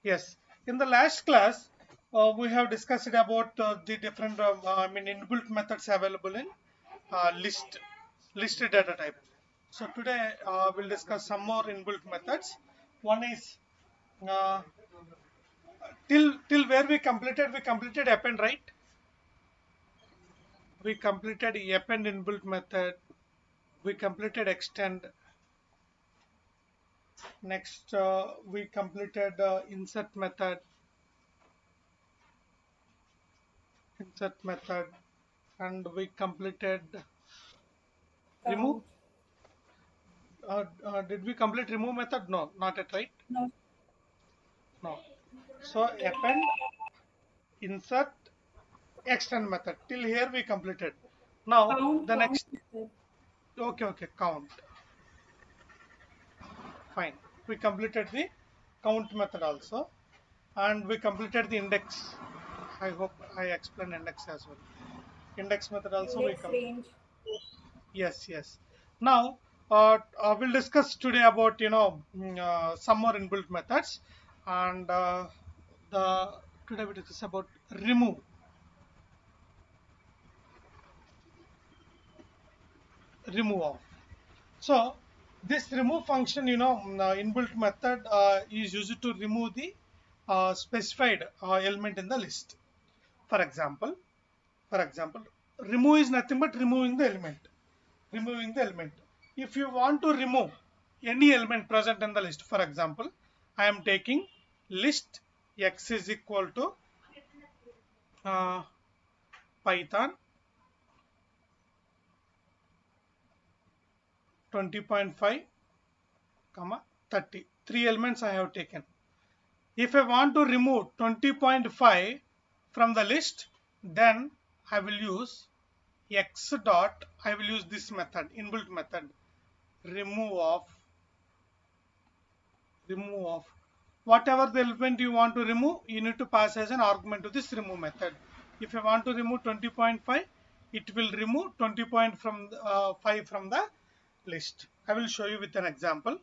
Yes, in the last class, we have discussed about the different, inbuilt methods available in listed data type. So today we'll discuss some more inbuilt methods. One is uh, till where we completed append, right? We completed append inbuilt method. We completed extend. Next, we completed insert method, and we completed remove. Count. Did we complete remove method? No, not yet, right? No. No. So append, insert, extend method. Till here we completed. Now Count. the Count next. method. Okay, count. Fine. We completed the count method also, and we completed the index. I hope I explained index as well. Index method also we Index come. range. Yes. Now we'll discuss today about some more inbuilt methods, and the today we discuss about remove of. So this remove function, inbuilt method is used to remove the specified element in the list. For example, for example, remove is nothing but removing the element. Removing the element. If you want to remove any element present in the list, for example, I am taking list x is equal to uh, Python 20.5, comma 30. Three elements I have taken. If I want to remove 20.5 from the list, then I will use x dot, I will use this method, inbuilt method, remove of, whatever the element you want to remove, you need to pass as an argument to this remove method. If you want to remove 20.5, it will remove 20.5 from the list. I will show you with an example.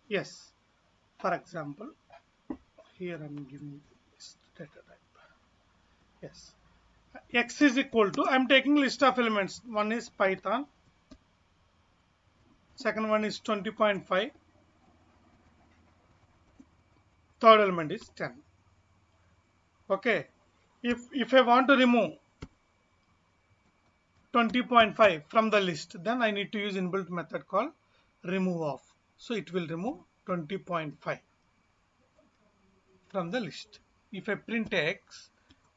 Yes, for example, here I am giving this data type. Yes, x is equal to, I am taking list of elements. One is Python, second one is 20.5, third element is 10. Okay, if I want to remove 20.5 from the list, then I need to use inbuilt method called remove of. So it will remove 20.5 from the list. If I print x,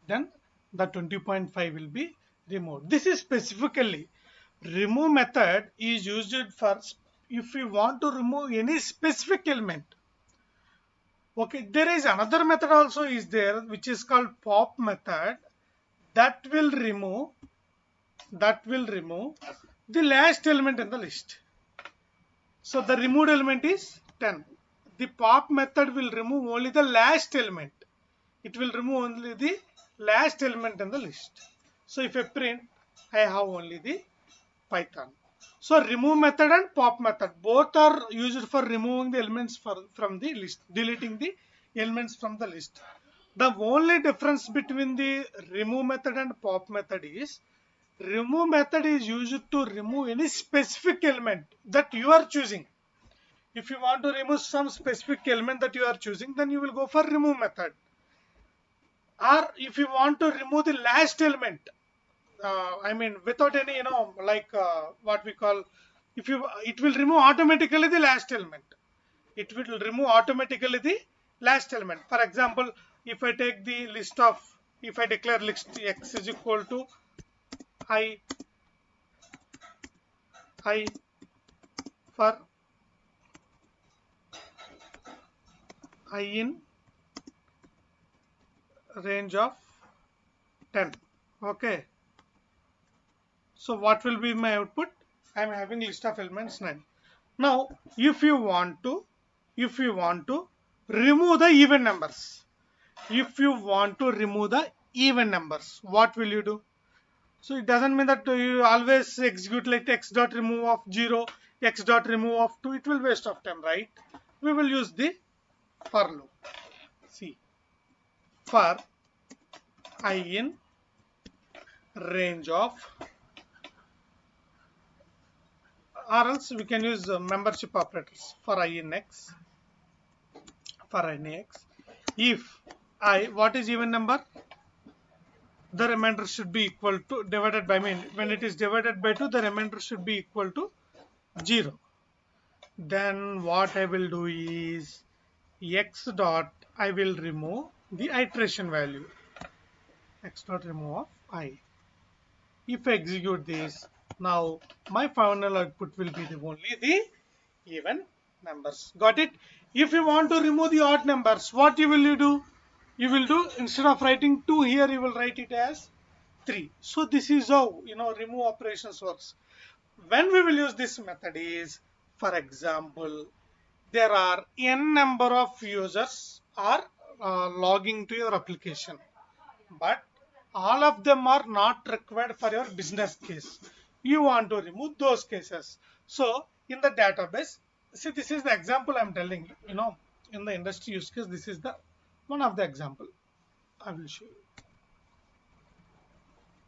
then the 20.5 will be removed. This is specifically remove method is used for if we want to remove any specific element. Okay, there is another method also is there which is called pop method that will remove the last element in the list. So the removed element is 10. The pop method will remove only the last element. It will remove only the last element in the list. So if I print, I have only the Python. So remove method and pop method both are used for removing the elements from the list, deleting the elements from the list. The only difference between the remove method and pop method is remove method is used to remove any specific element that you are choosing. If you want to remove some specific element that you are choosing, then you will go for remove method. Or if you want to remove the last element, without any, what we call, if you, it will remove automatically the last element. It will remove automatically the last element. For example, if I take the list of, if I declare list x is equal to I for I in range of 10. Okay. So what will be my output? I am having list of elements 9. Now, if you want to remove the even numbers, if you want to remove the even numbers, what will you do? So it doesn't mean that you always execute like x dot remove of 0, x dot remove of 2. It will waste of time, right? We will use the for loop. See, for I in range of, or else we can use membership operators for I in x, for I in x. If I, what is even number? The remainder should be equal to, divided by, when it is divided by 2, the remainder should be equal to 0. Then what I will do is x dot, I will remove the iteration value, x dot remove of I. If I execute this, now my final output will be only the even numbers. Got it? If you want to remove the odd numbers, what you will do? You will do, instead of writing 2 here, you will write it as 3. So this is how remove operations works. When we will use this method is, for example, there are n number of users are logging to your application, but all of them are not required for your business case. You want to remove those cases. So in the database, see, this is the example I'm telling you. In the industry use case, this is the one of the example I will show you.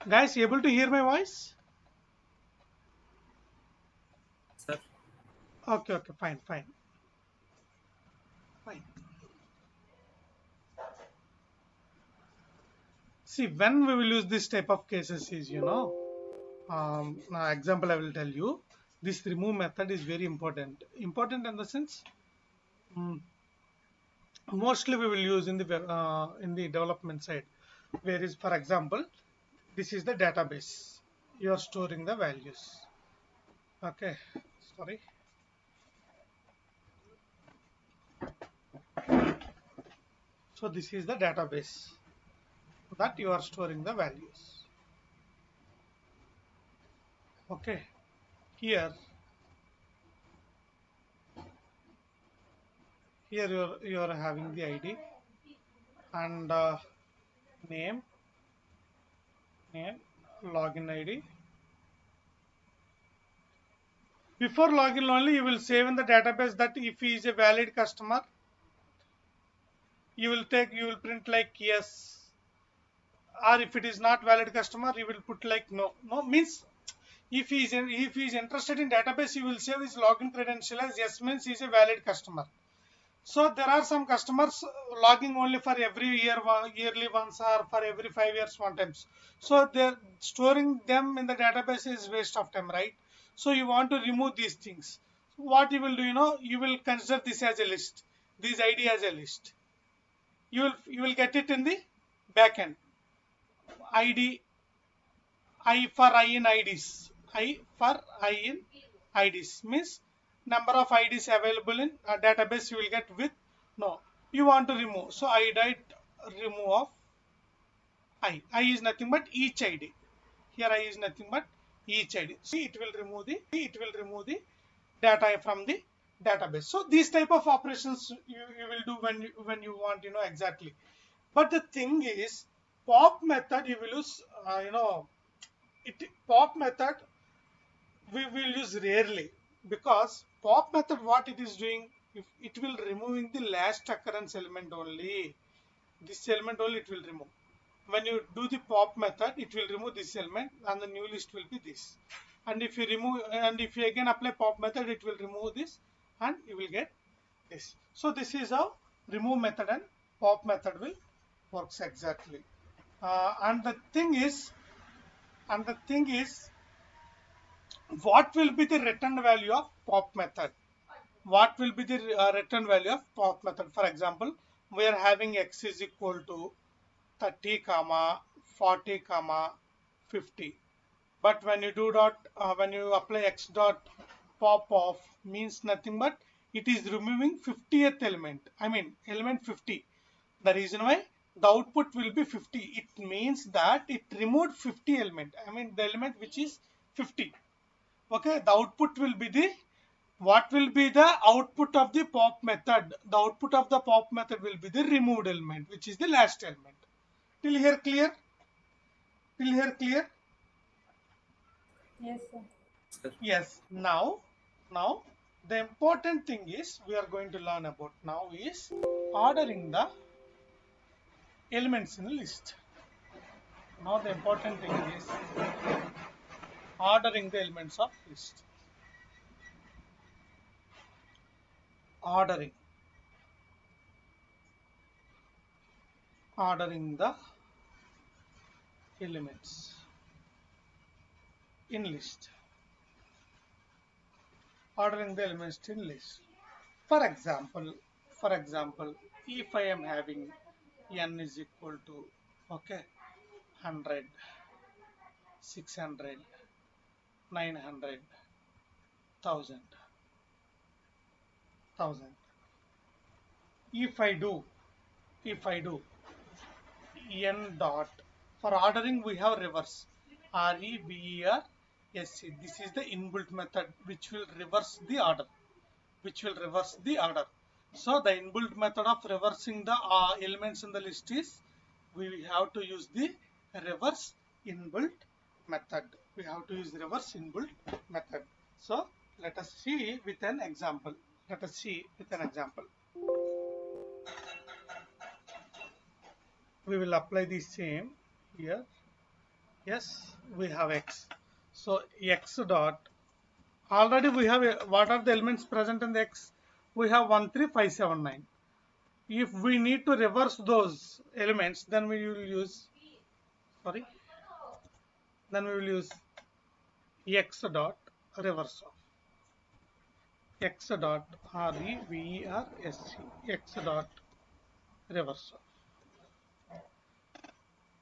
Guys, able to hear my voice? Sir. Okay, fine. See, when we will use this type of cases is, example I will tell you. This remove method is very important. Important in the sense, mostly we will use in the development side. Where is, for example, this is the database. You are storing the values. Okay, sorry. So this is the database that you are storing the values. Okay, here you are having the ID and name, login ID. Before login only, you will save in the database that if he is a valid customer, you will print like yes, or if it is not valid customer, you will put like no. No means if he is interested in database, you will save his login credential as yes, means he is a valid customer. So there are some customers logging only for every year, yearly once, or for every 5 years one times. So they're storing them in the database is waste of time, right? So you want to remove these things. What you will do, you will consider this as a list, this ID as a list. You will get it in the backend. ID, I for I in IDs, I for I in IDs means number of IDs available in a database you will get with no. You want to remove, so I write remove of I. I is nothing but each ID. Here I is nothing but each ID. See, it will remove the data from the database. So these type of operations you will do when you want exactly. But the thing is, pop method you will use pop method we will use rarely, because pop method what it is doing, if it will removing the last occurrence element only, this element only it will remove. When you do the pop method, it will remove this element and the new list will be this. And if you remove, and if you again apply pop method, it will remove this and you will get this. So this is how remove method and pop method will works exactly. And the thing is, what will be the return value of pop method? What will be the return value of pop method? For example, we are having x is equal to 30 comma 40 comma 50, but when you do when you apply x dot pop off means nothing but it is removing 50th element, I mean element 50. The reason why, the output will be 50. It means that it removed 50 element. I mean the element which is 50. Okay, the output will be the, what will be the output of the pop method? The output of the pop method will be the removed element, which is the last element. Till here clear? Till here clear? Yes, sir. Yes. Now the important thing is we are going to learn about now is ordering the elements in the list. Now the important thing is ordering the elements of list. Ordering the elements in list. Ordering the elements in list. For example, if I am having n is equal to, okay, 100, 600, 900, 1000. If I do n dot, for ordering we have reverse, reverse. This is the inbuilt method which will reverse the order. So the inbuilt method of reversing the elements in the list is we have to use the reverse inbuilt method. So let us see with an example. We will apply the same here. Yes, we have x. So x dot, already we have what are the elements present in the x? We have 1, 3, 5, 7, 9. If we need to reverse those elements, then we will use x dot reverse of x dot reverse, x dot reverse of.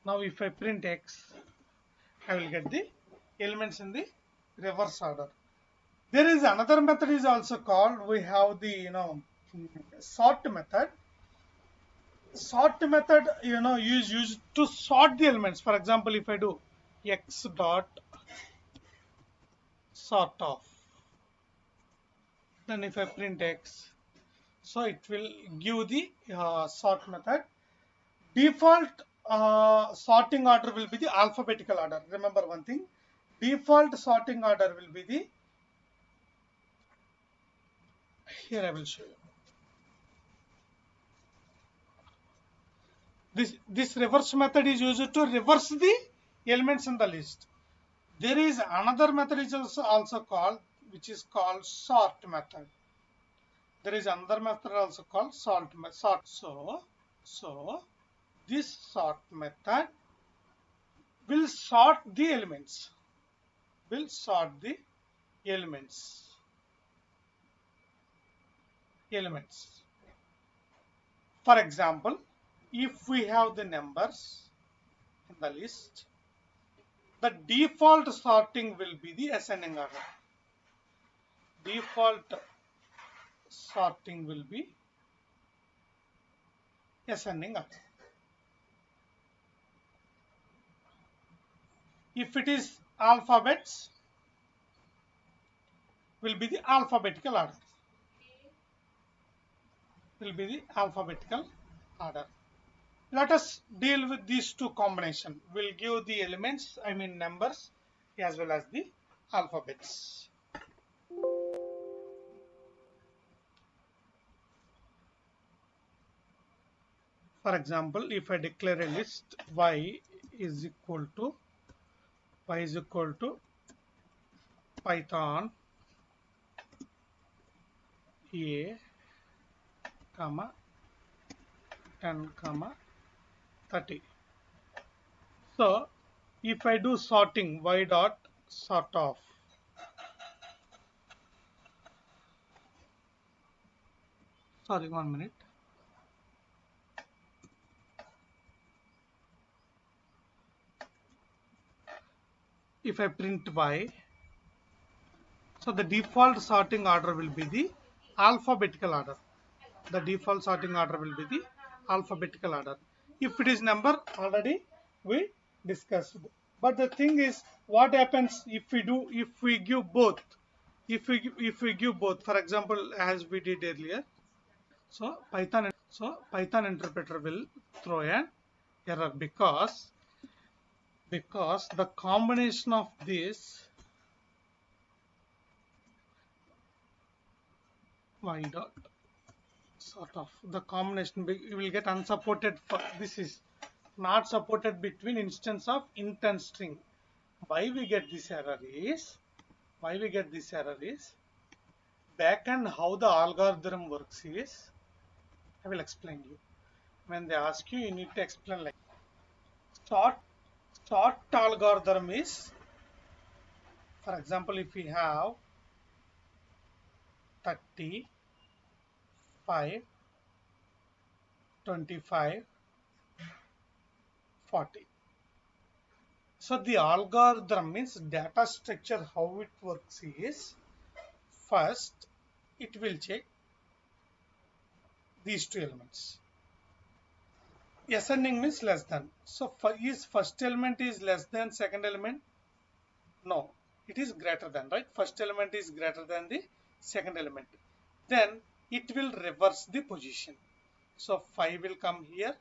Now if I print x, I will get the elements in the reverse order. There is another method is also called, we have the sort method. Sort method is used to sort the elements. For example, if I do x dot sort of, then if I print x, so it will give the sort method. Default sorting order will be the alphabetical order. Remember one thing, default sorting order will be the, here I will show you. This reverse method is used to reverse the elements in the list. There is another method is also called, which is called sort method. There is another method also called sort. So this sort method will sort the elements. For example, if we have the numbers in the list, the default sorting will be the ascending order. If it is alphabets, will be the alphabetical order. Let us deal with these two combinations. We'll give the elements, I mean numbers, as well as the alphabets. For example, if I declare a list y is equal to Python a, 10, 30. So if I do sorting, y dot sort of, sorry, 1 minute. If I print y, so the default sorting order will be the alphabetical order. If it is number, already we discussed. But the thing is, what happens if we give both? If we give both, for example, as we did earlier, Python interpreter will throw an error because the combination of this y dot sort of the combination will get unsupported. This is not supported between instance of int and string. Why we get this error is back end how the algorithm works is, I will explain you. When they ask you, you need to explain like sort algorithm is, for example, if we have 30, 5, 25, 40. So the algorithm means data structure, how it works is, first it will check these two elements. Ascending means less than. So is first element is less than second element? No, it is greater than, right? First element is greater than the second element. Then it will reverse the position. So 5 will come here,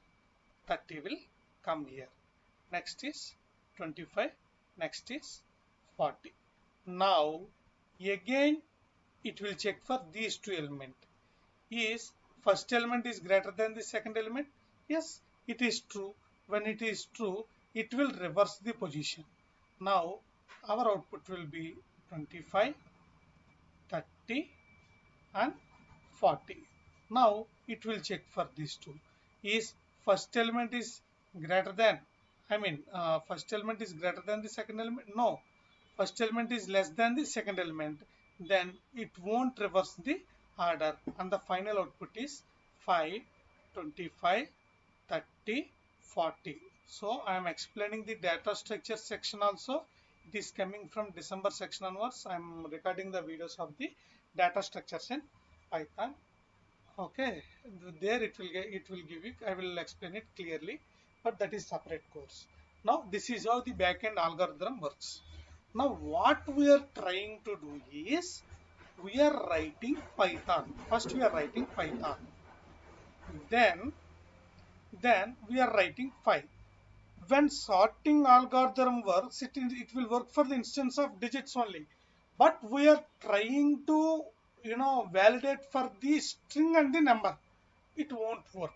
30 will come here. Next is 25, next is 40. Now again it will check for these two elements. Is first element is greater than the second element? Yes, it is true. When it is true, it will reverse the position. Now our output will be 25, 30 and 40. Now it will check for these two. Is first element is greater than, first element is greater than the second element? No, first element is less than the second element. Then it won't reverse the order, and the final output is 5, 25, 30, 40. So I am explaining the data structure section also. It is coming from December section onwards. I am recording the videos of the data structures in Python. Okay, there it will give you, I will explain it clearly, but that is separate course. Now this is how the backend algorithm works. Now what we are trying to do is, we are writing Python. First we are writing Python, then we are writing 5. When sorting algorithm works, it will work for the instance of digits only, but we are trying to validate for the string and the number. It won't work.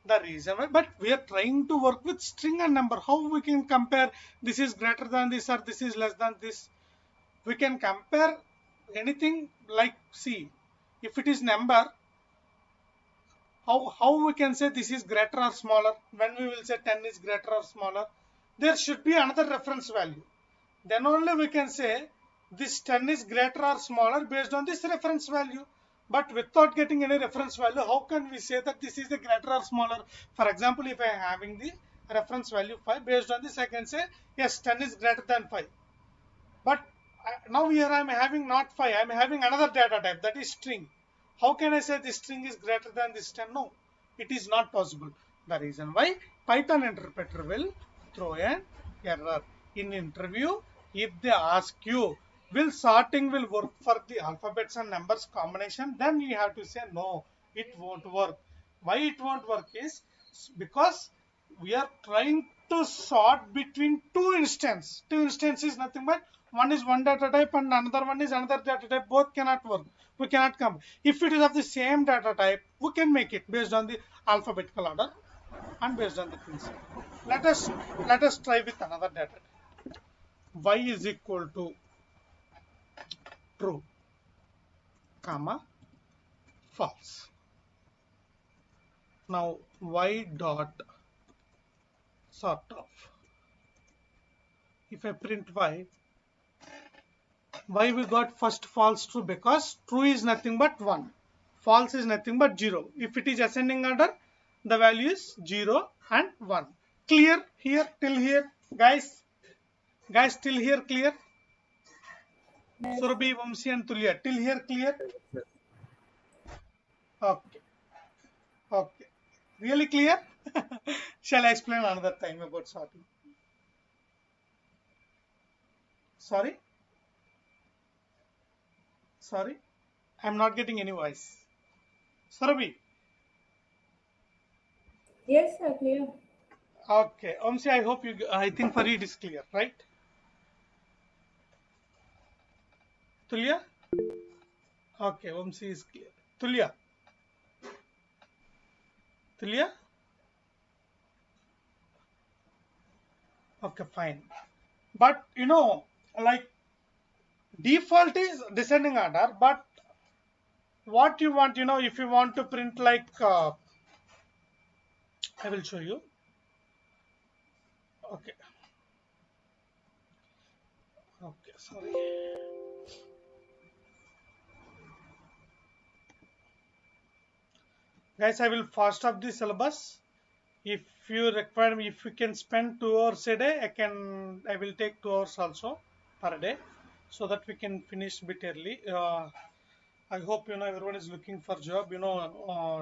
The reason why, but we are trying to work with string and number. How we can compare this is greater than this or this is less than this? We can compare anything like, see, if it is number, how we can say this is greater or smaller? When we will say 10 is greater or smaller, there should be another reference value. Then only we can say this 10 is greater or smaller based on this reference value. But without getting any reference value, how can we say that this is the greater or smaller? For example, if I am having the reference value 5, based on this I can say yes, 10 is greater than 5. But now here I am having not 5, I am having another data type, that is string. How can I say this string is greater than this 10? No, it is not possible. The reason why, Python interpreter will throw an error. In interview, if they ask you, will sorting will work for the alphabets and numbers combination, then you have to say no, it won't work. Why it won't work is because we are trying to sort between two instances. Two instances is nothing but one is one data type and another one is another data type. Both cannot work. We cannot come. If it is of the same data type, we can make it based on the alphabetical order and based on the things. Let us try with another data type. Y is equal to true, comma, false. Now y dot sort of. If I print y, why we got first false true? Because true is nothing but 1, false is nothing but 0. If it is ascending order, the value is 0 and 1. Clear here till here, guys? Guys, till here clear? Surabhi, Vamsi and Tulya, till here clear? Okay. Okay. Really clear? Shall I explain another time about sorting? Sorry? Sorry? I'm not getting any voice. Sarabhi. Yes, sir, clear. Okay. Omsi, I hope you, I think for you it is clear, right? Tulya? Okay, Omsi is clear. Tulya? Tulya? Okay, fine. But like default is descending order, but what you want, if you want to print like, I will show you. Okay. Okay, sorry. Guys, I will fast up the syllabus. If you require me, if you can spend 2 hours a day, I will take 2 hours also per day, so that we can finish a bit early. I hope everyone is looking for job.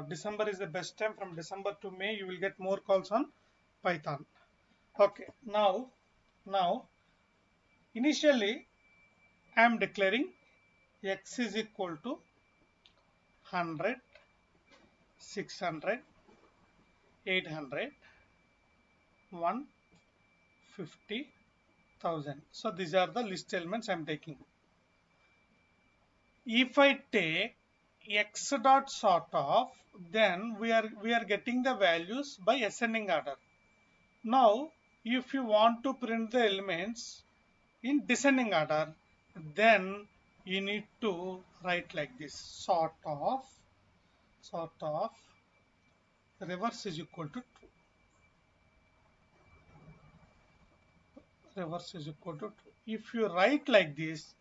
December is the best time. From December to May, you will get more calls on Python. Okay, now initially I am declaring x is equal to 100, 600, 800, 150,000. So these are the list elements I am taking. If I take x dot sort of, then we are getting the values by ascending order. Now, if you want to print the elements in descending order, then you need to write like this: sort of reverse is equal to true. Reverse is equal to true. If you write like this,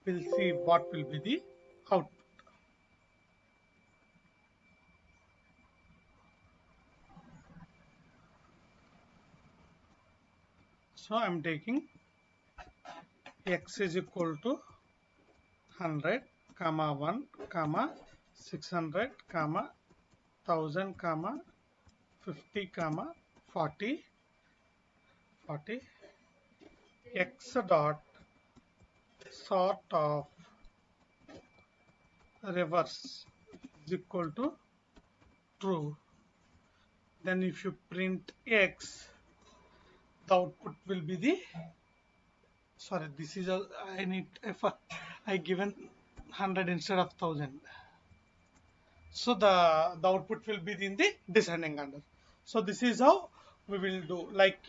we'll see what will be the output. So I'm taking x is equal to 100, comma 1, comma 600, comma 1000, comma 50, comma 40, 40, x dot sort of reverse is equal to true. Then if you print x, the output will be the, sorry, this is a, I need effort. I given 100 instead of 1000. So the output will be in the descending order. So this is how we will do. Like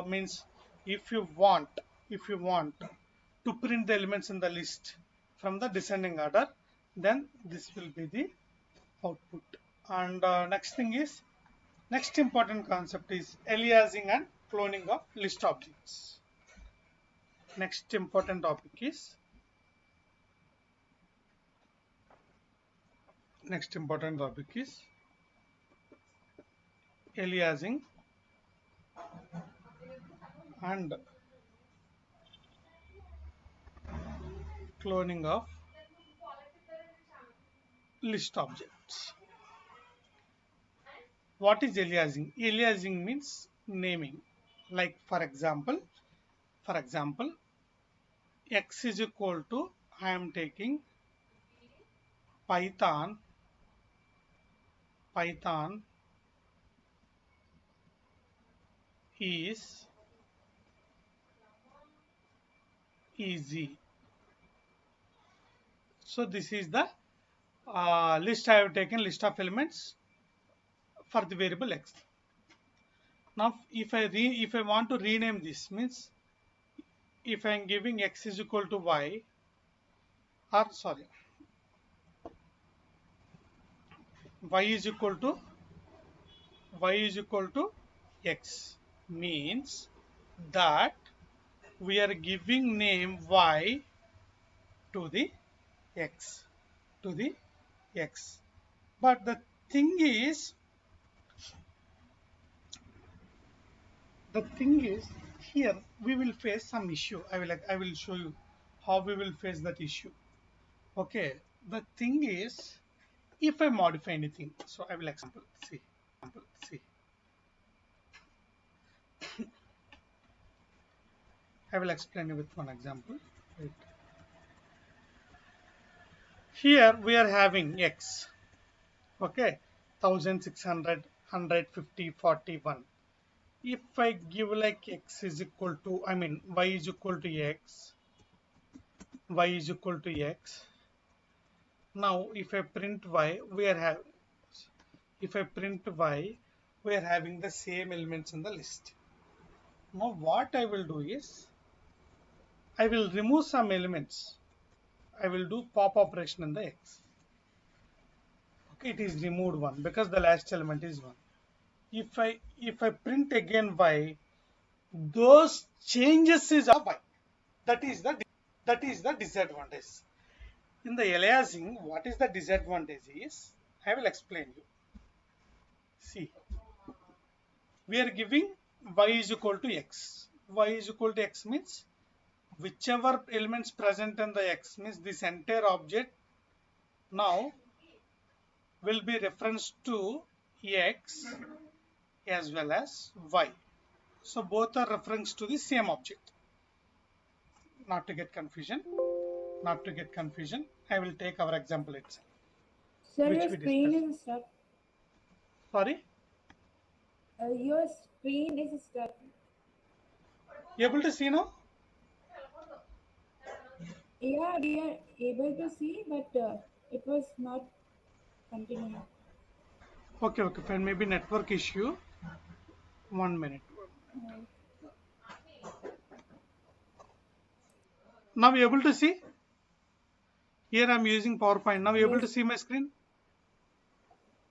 means if you want to print the elements in the list from the descending order, then this will be the output. And next important concept is aliasing and cloning of list objects. Next important topic is aliasing and cloning of list objects. What is aliasing? Aliasing means naming. Like for example, x is equal to, I am taking Python is easy. So this is the list I have taken, list of elements for the variable x. Now if I want to rename this, means if I am giving x is equal to y, or sorry, y is equal to x, means that we are giving name y to the x, to the x. But the thing is here we will face some issue. I will show you how we will face that issue. Okay, the thing is, if I modify anything, so I will example, see. I will explain you with one example. Wait. Here we are having x, okay, 1600, 150, 41. If I give like x is equal to, I mean y is equal to x, y is equal to x. Now if I print y, we are having, if I print y, we are having the same elements in the list. Now what I will do is, I will remove some elements. I will do pop operation in the x. Okay, it is removed one because the last element is 1. If I print again y, those changes is of y. That is the disadvantage. In the aliasing, what is the disadvantage is, I will explain you. See, we are giving y is equal to x. Y is equal to x means whichever elements present in the x means this entire object now will be reference to x as well as y. So both are reference to the same object. Not to get confusion, I will take our example itself. Sir, Which your we screen discussed. is stuck. Sorry? Your screen is stuck. You able to see now? Yeah, we are able to see, but it was not continuing. Okay, fine. Maybe network issue. 1 minute. Uh, Now you able to see? Here I am using PowerPoint. Now you able yes, to see my screen?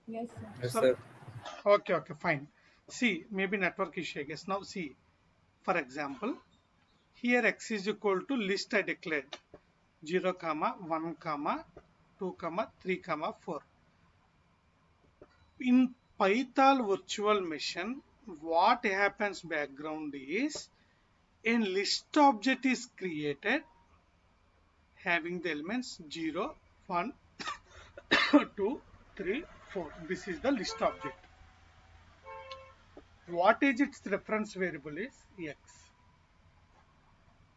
yes, sir. Yes, Sorry. sir. Okay, fine. See, maybe network issue, I guess. Now see, for example, here x is equal to list I declared 0, 1, 2, 3, 4. In Python virtual machine, what happens background is a list object is created having the elements 0, 1, 2, 3, 4. This is the list object. What is its reference variable is x.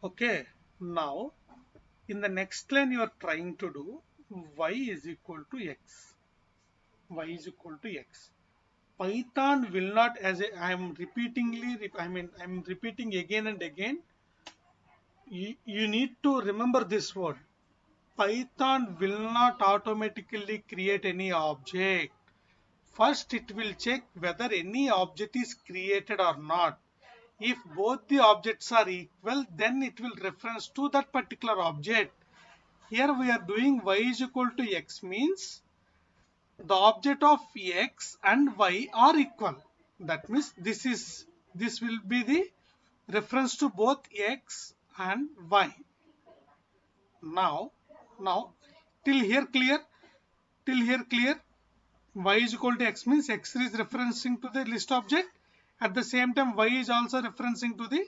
Okay, now in the next line you are trying to do y is equal to x. Y is equal to x. Python will not, as I am repeating again and again. You need to remember this word. Python will not automatically create any object. First it will check whether any object is created or not. If both the objects are equal, then it will reference to that particular object. Here we are doing y is equal to x means the object of x and y are equal. That means this will be the reference to both x and y. Now till here clear? Y is equal to x means x is referencing to the list object. At the same time, y is also referencing to the,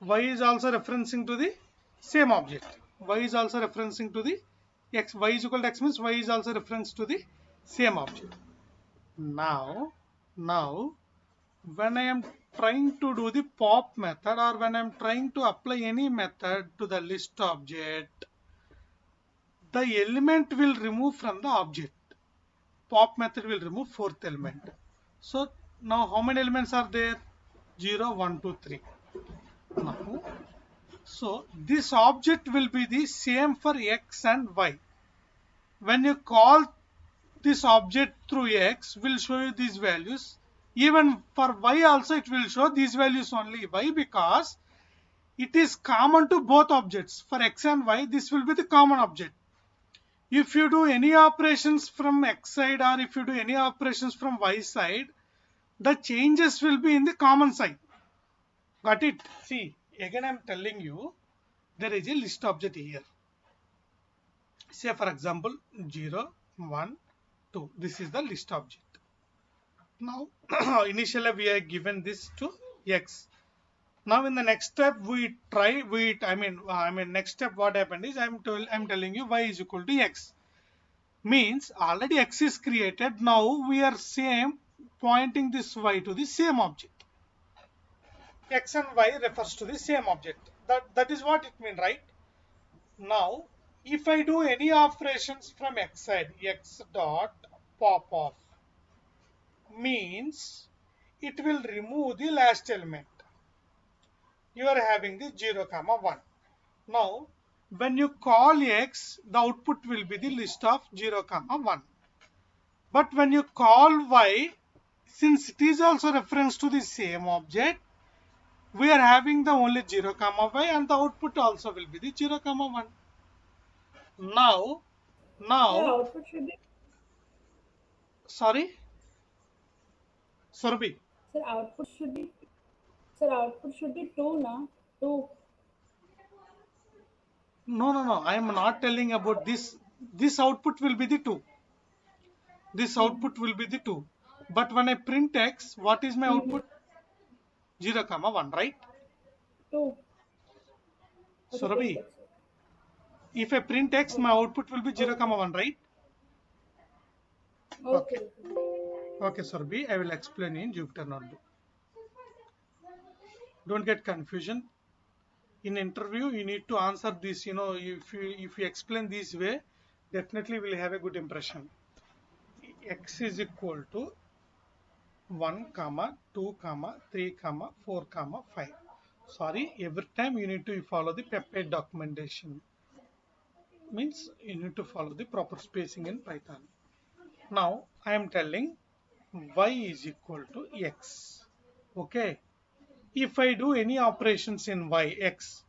y is also referencing to the same object. Y is also referencing to the x. Y is equal to x means y is also reference to the same object. Now, when I am trying to do the pop method or when I am trying to apply any method to the list object, the element will remove from the object. Pop method will remove fourth element. So now how many elements are there? 0, 1, 2, 3. Now, so this object will be the same for x and y. When you call this object through x, will show you these values. Even for y also it will show these values only. Why? Because it is common to both objects. For x and y, this will be the common object. If you do any operations from x side or if you do any operations from y side, the changes will be in the common side. Got it? See, again I am telling you, there is a list object here. Say for example 0, 1, 2. This is the list object. Now initially we are given this to x. Now in the next step next step what happened is I'm telling you y is equal to x. Means already x is created. Now we are pointing this y to the same object. X and y refers to the same object. That is what it means, right? Now, if I do any operations from x side, x dot pop off means it will remove the last element. You are having the 0, 1. Now, when you call x, the output will be the list of 0, 1. But when you call y, since it is also reference to the same object, we are having the only 0, y and the output also will be the 0, 1. Now, Sir, output should be sorry, Surabhi. sir output should be sir output should be two na two. No. I am not telling about this. This output will be the 2. This output will be the 2. But when I print x, what is my output? 0, 1, right? Two. Okay, print Surabhi, it, sir. if I print x, my output will be 0, Okay. 1, right? Okay. Okay. Okay, Surabhi, I will explain in Jupyter Notebook. Don't get confusion. In interview, you need to answer this. If you explain this way, definitely will have a good impression. X is equal to 1, 2, 3, 4, 5. Sorry, every time you need to follow the peptide documentation. Means you need to follow the proper spacing in Python. Now I am telling y is equal to x. Okay. If I do any operations in y, x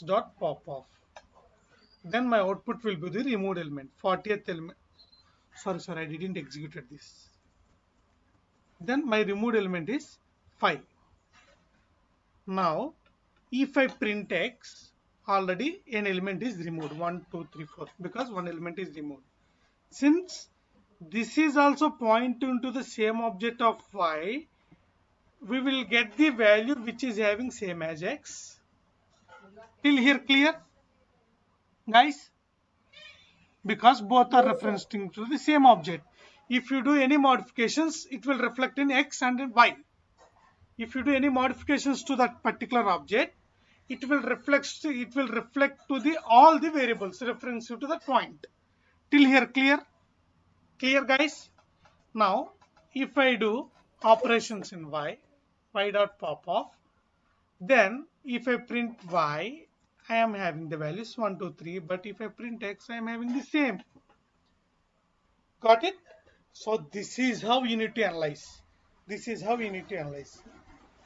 dot pop off, then my output will be the removed element, 40th element. Sorry, I didn't execute this. Then my removed element is 5. Now, if I print x, already an element is removed, 1, 2, 3, 4, because one element is removed. Since this is also pointing to the same object of y, we will get the value which is having same as x. Till here clear, guys? Because both are Yes, sir. referencing to the same object. If you do any modifications, it will reflect in x and in y. If you do any modifications to that particular object, it will reflect to the all the variables reference to that point. Till here clear, guys? Now, if I do operations in y dot pop off, then if I print y, I am having the values 1, 2, 3. But if I print x, I am having the same. Got it? So this is how you need to analyze. This is how you need to analyze,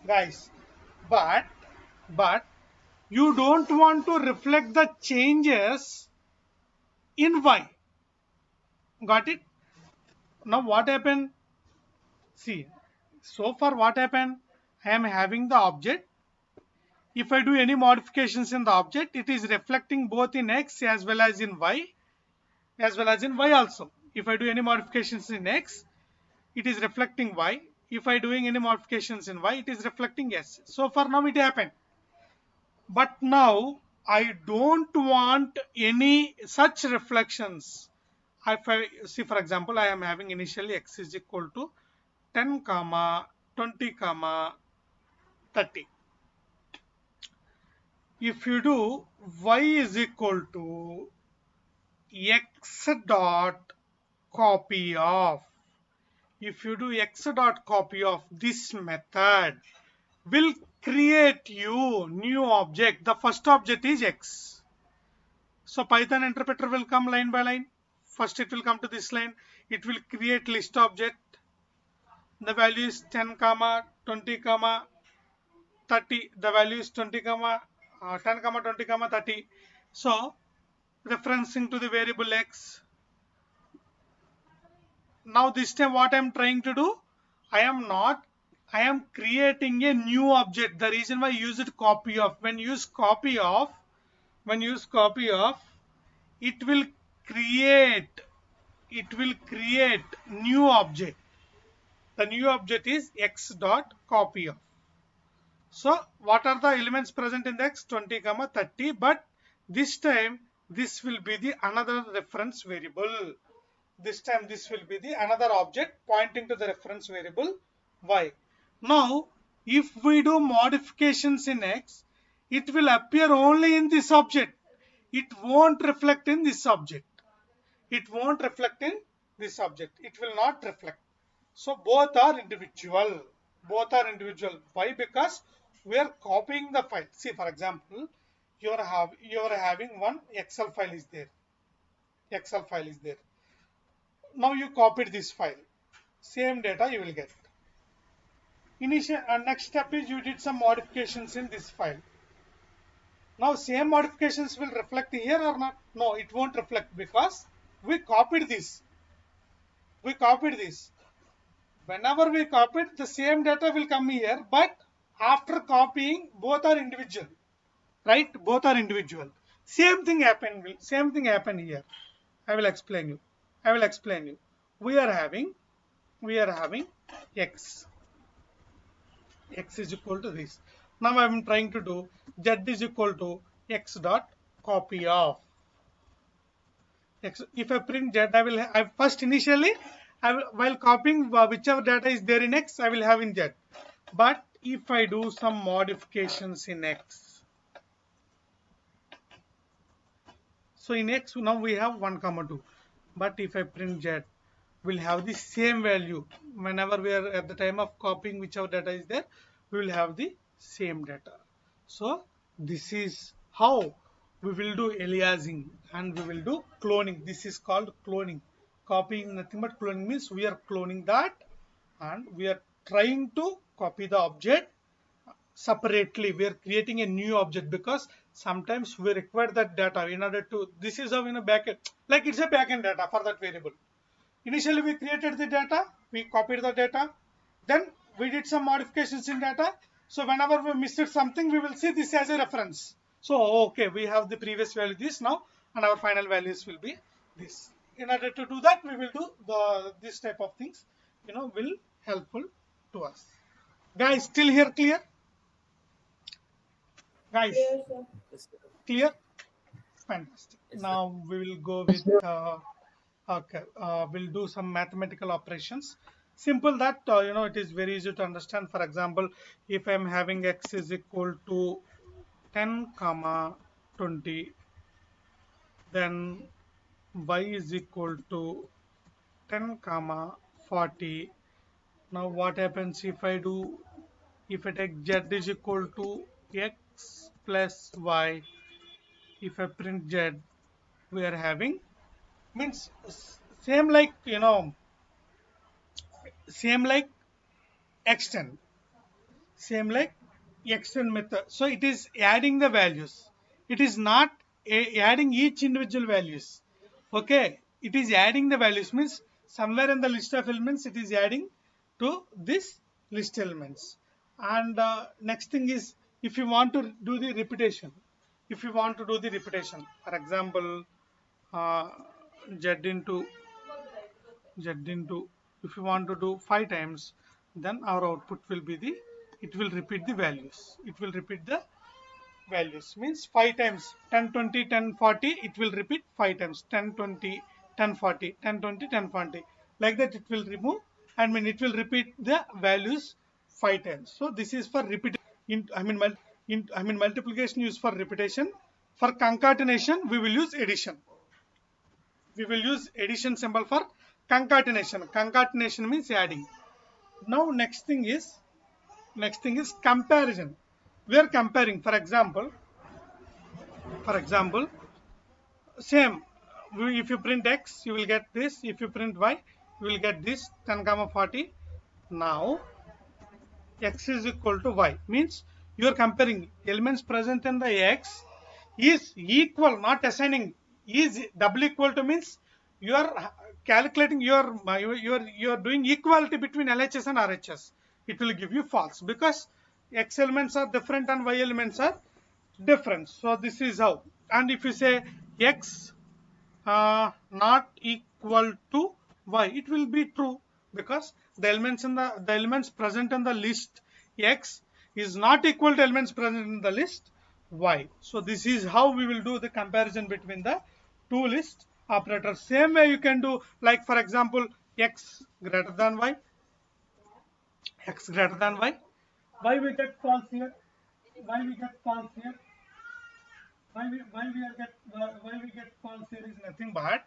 guys. But you don't want to reflect the changes in y. Got it? Now what happened? See, so far what happened? I am having the object. If I do any modifications in the object, it is reflecting both in x as well as in y, as well as in y also. If I do any modifications in x, it is reflecting y. If I doing any modifications in y, it is reflecting s. So far now it happened. But now I don't want any such reflections. If I see, for example, I am having initially x is equal to 10, 20, 30. If you do y is equal to x dot copy of, if you do x dot copy of, this method will create you new object. The first object is x. So Python interpreter will come line by line. First it will come to this line. It will create list object. The value is 10, 20, 30. The value is 10, 20, 30. So referencing to the variable x. Now this time what I am trying to do, I am creating a new object. The reason why I used copy of, when you use copy of, it will create new object. The new object is x dot copy of. So what are the elements present in the x? 20, 30. But this time this will be the another reference variable. This time this will be the another object pointing to the reference variable y. Now if we do modifications in x, it will appear only in this object. It won't reflect in this object. It won't reflect in this object. It will not reflect. So both are individual. Both are individual. Why? Because we are copying the file. See, for example, you are having one Excel file is there. Excel file is there. Now you copied this file. Same data you will get. Next step is you did some modifications in this file. Now same modifications will reflect here or not? No, it won't reflect because we copied this. We copied this. Whenever we copied, the same data will come here, but after copying, both are individual, right? Both are individual. Same thing happen here. I will explain you. We are having x. X is equal to this. Now I am trying to do z is equal to x dot copy of x. If I print z, while copying whichever data is there in x, I will have in z. But if I do some modifications in x, so in x now we have 1, 2. But if I print z, we'll have the same value. Whenever we are at the time of copying whichever data is there, we will have the same data. So this is how we will do aliasing and we will do cloning. This is called cloning. Copying nothing but cloning means we are cloning that and we are trying to copy the object separately. We are creating a new object because sometimes we require that data in order to, this is how in a backend, like it's a backend data for that variable. Initially we created the data, we copied the data, then we did some modifications in data. So whenever we missed something, we will see this as a reference. So okay, we have the previous value this now and our final values will be this. In order to do that, we will do this type of things, will helpful to us. Guys, still here clear? Guys, Yes, sir. clear? Fantastic. Now we will go with okay, we'll do some mathematical operations. Simple that it is very easy to understand. For example, if I'm having x is equal to 10, 20, then y is equal to 10, 40. Now what happens if I take z is equal to x plus y? If I print z, we are having, means same like extend, method. So it is adding the values. It is not adding each individual values. Okay, it is adding the values, means somewhere in the list of elements it is adding to this list elements. And next thing is, if you want to do the repetition, for example, z into if you want to do 5 times, then our output will be it will repeat the values. Means 5 times 10, 20, 10, 40, it will repeat 5 times 10, 20, 10, 40, 10, 20, 10, 40. Like that it will remove, it will repeat the values 5 times. So this is for repetition. Multiplication used for repetition. For concatenation, we will use addition. We will use addition symbol for concatenation. Concatenation means adding. Now next thing is comparison. We are comparing. For example, same. If you print x, you will get this. If you print y, you will get this 10, 40. Now x is equal to y, means you are comparing elements present in the x is equal, not assigning. Is double equal to means you are calculating, you are doing equality between LHS and RHS. It will give you false because x elements are different and y elements are different. So this is how. And if you say x not equal to y, it will be true because the elements present in the list x is not equal to elements present in the list y. So this is how we will do the comparison between the two lists. operator. Same way you can do, like for example, x greater than y, x greater than y. Why we get false here? Why we get false here? Why we get false here is nothing but,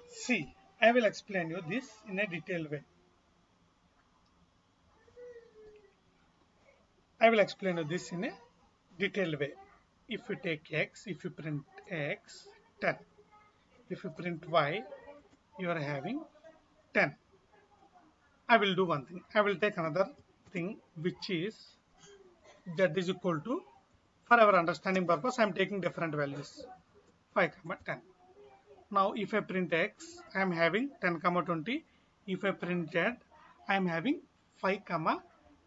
see, I will explain you this in a detailed way. I will explain you this in a detailed way. If you take x, if you print x, 10. If you print y, you are having 10. I will do one thing. I will take another thing which is z is equal to, for our understanding purpose, I am taking different values, 5, 10. Now if I print x, I am having 10, 20. If I print z, I am having 5,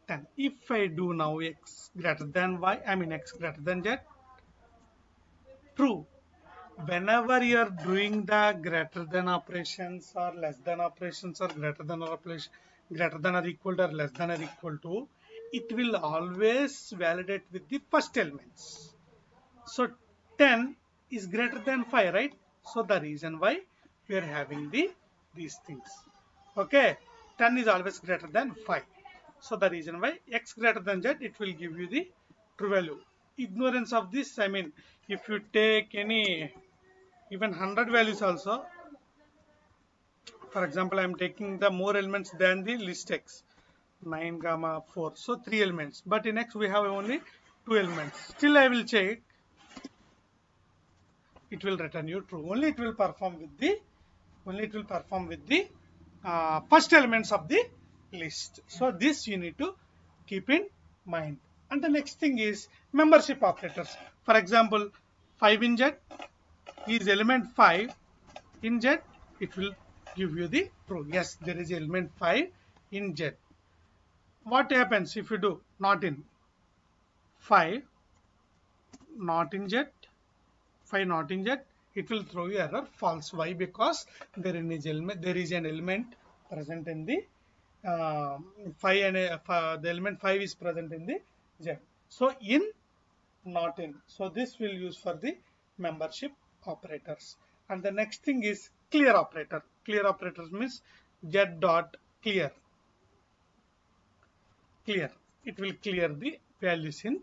10. If I do now x greater than y, I mean x greater than z, true. Whenever you are doing the greater than operations or less than operations or greater than or equal to or less than or equal to, it will always validate with the first elements. So 10 is greater than 5, right? So the reason why we are having these things. Okay, 10 is always greater than 5. So the reason why x greater than z, it will give you the true value. Ignorance of this, I mean, if you take any even 100 values also, for example, I am taking the more elements than the list x, 9, 4, so 3 elements, but in x we have only 2 elements. Still I will check, it will return you true. Only it will perform with the first elements of the list. So this you need to keep in mind. And the next thing is membership operators. For example, 5 in z is element 5 in z, it will give you the true. Yes, there is element 5 in z. What happens if you do not in 5 not in z, 5 not in z, it will throw you error false. Why? Because there is an element present in the 5 and the element 5 is present in the z. So in not in. So this will use for the membership operators. And the next thing is clear operator. Clear operators means z dot clear. Clear. It will clear the values in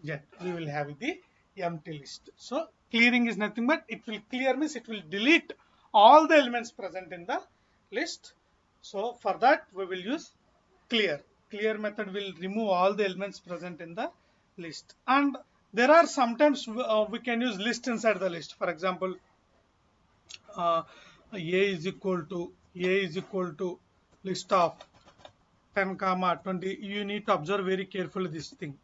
z. We will have the empty list. So clearing is nothing but, it will clear means it will delete all the elements present in the list. So for that we will use clear. Clear method will remove all the elements present in the list. And there are sometimes we can use list inside the list. For example, a is equal to list of 10, 20. You need to observe very carefully this thing.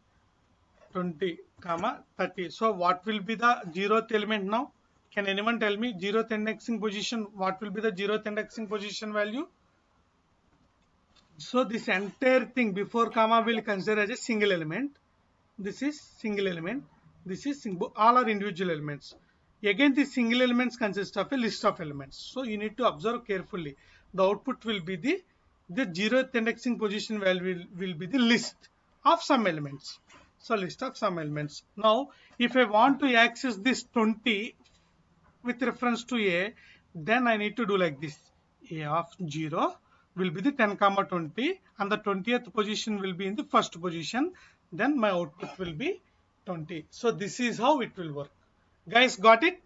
20, 30. So what will be the 0th element now? Can anyone tell me 0th indexing position? What will be the 0th indexing position value? So this entire thing before comma will consider as a single element. This is single element. This is all are individual elements. Again, the single elements consist of a list of elements. So you need to observe carefully. The output will be the 0th indexing position value will be the list of some elements. So list of some elements. Now, if I want to access this 20 with reference to a, then I need to do like this. A of 0 will be the 10, 20, and the 20th position will be in the first position. Then my output will be 20. So this is how it will work. Guys, got it?